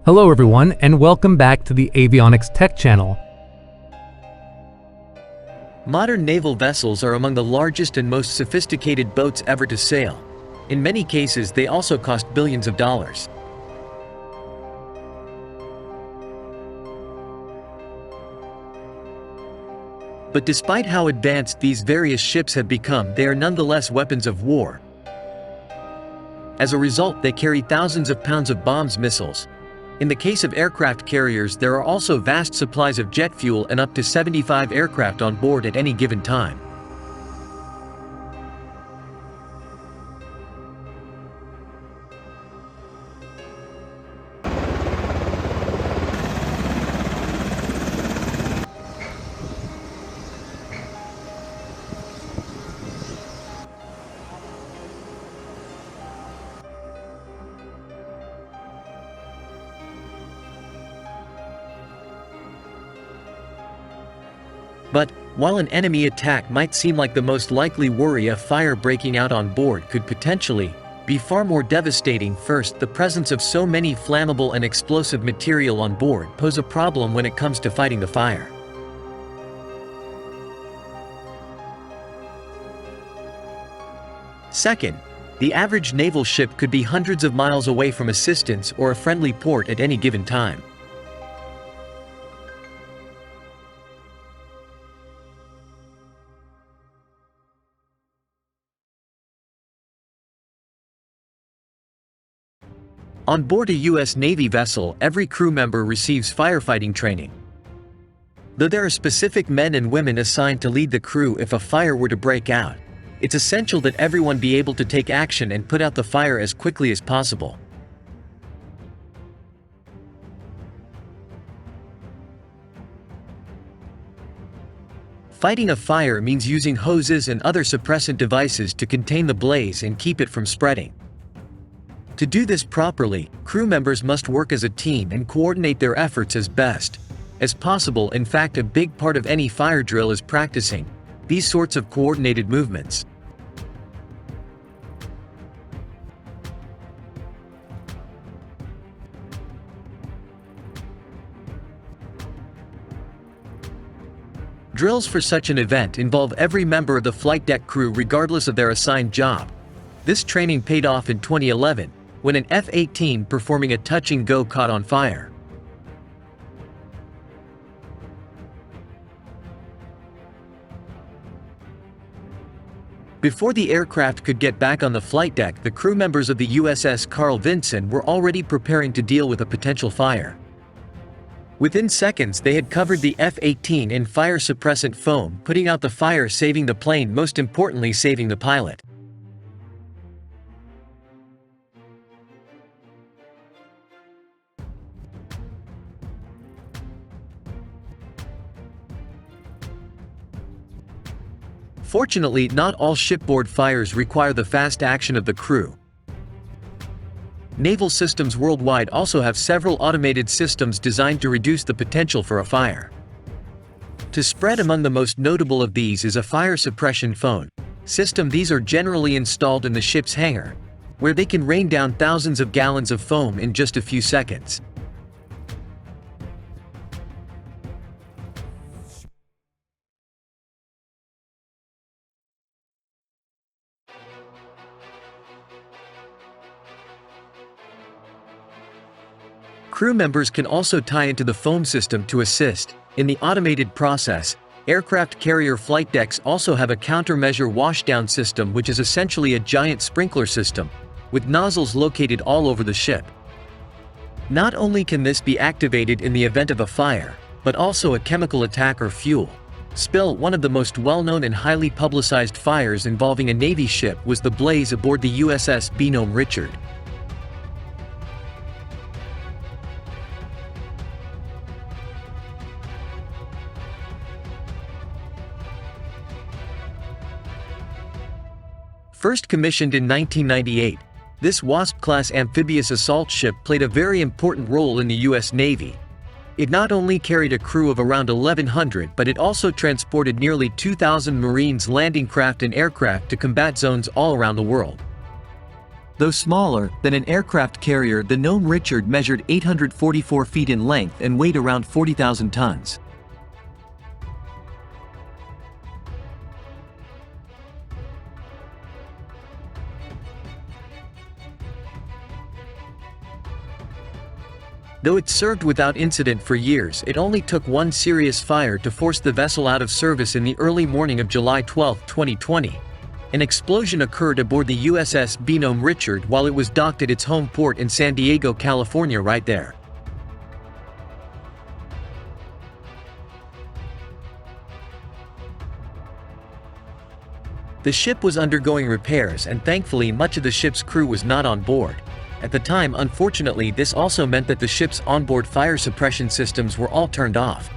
Hello everyone, and welcome back to the Avionics Tech Channel. Modern naval vessels are among the largest and most sophisticated boats ever to sail. In many cases, they also cost billions of dollars. But despite how advanced these various ships have become, they are nonetheless weapons of war. As a result, they carry thousands of pounds of bombs, missiles. In the case of aircraft carriers, there are also vast supplies of jet fuel and up to 75 aircraft on board at any given time. But, while an enemy attack might seem like the most likely worry, a fire breaking out on board could potentially be far more devastating. First, the presence of so many flammable and explosive material on board pose a problem when it comes to fighting the fire. Second, the average naval ship could be hundreds of miles away from assistance or a friendly port at any given time. On board a U.S. Navy vessel, every crew member receives firefighting training. Though there are specific men and women assigned to lead the crew if a fire were to break out, it's essential that everyone be able to take action and put out the fire as quickly as possible. Fighting a fire means using hoses and other suppressant devices to contain the blaze and keep it from spreading. To do this properly, crew members must work as a team and coordinate their efforts as best as possible. In fact, a big part of any fire drill is practicing these sorts of coordinated movements. Drills for such an event involve every member of the flight deck crew regardless of their assigned job. This training paid off in 2011, when an F-18 performing a touch-and-go caught on fire. Before the aircraft could get back on the flight deck, the crew members of the USS Carl Vinson were already preparing to deal with a potential fire. Within seconds, they had covered the F-18 in fire suppressant foam, putting out the fire, saving the plane, most importantly saving the pilot. Fortunately, not all shipboard fires require the fast action of the crew. Naval systems worldwide also have several automated systems designed to reduce the potential for a fire. To spread among the most notable of these is a fire suppression foam system. These are generally installed in the ship's hangar, where they can rain down thousands of gallons of foam in just a few seconds. Crew members can also tie into the foam system to assist in the automated process. Aircraft carrier flight decks also have a countermeasure washdown system, which is essentially a giant sprinkler system with nozzles located all over the ship. Not only can this be activated in the event of a fire, but also a chemical attack or fuel spill. One of the most well-known and highly publicized fires involving a Navy ship was the blaze aboard the USS Benome Richard. First commissioned in 1998, this Wasp-class amphibious assault ship played a very important role in the U.S. Navy. It not only carried a crew of around 1,100, but it also transported nearly 2,000 Marines, landing craft and aircraft to combat zones all around the world. Though smaller than an aircraft carrier, the Gnome Richard measured 844 feet in length and weighed around 40,000 tons. Though it served without incident for years, it only took one serious fire to force the vessel out of service in the early morning of July 12, 2020. An explosion occurred aboard the USS Gnome Richard while it was docked at its home port in San Diego, California right there. The ship was undergoing repairs and thankfully much of the ship's crew was not on board. At the time, unfortunately, this also meant that the ship's onboard fire suppression systems were all turned off.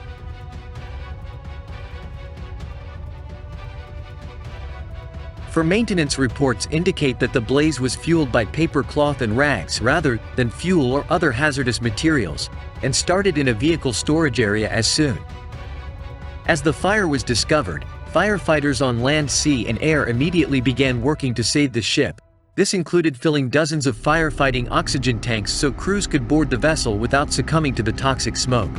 For maintenance reports indicate that the blaze was fueled by paper cloth and rags rather than fuel or other hazardous materials, and started in a vehicle storage area as soon as the fire was discovered. Firefighters on land, sea, and air immediately began working to save the ship. This included filling dozens of firefighting oxygen tanks so crews could board the vessel without succumbing to the toxic smoke.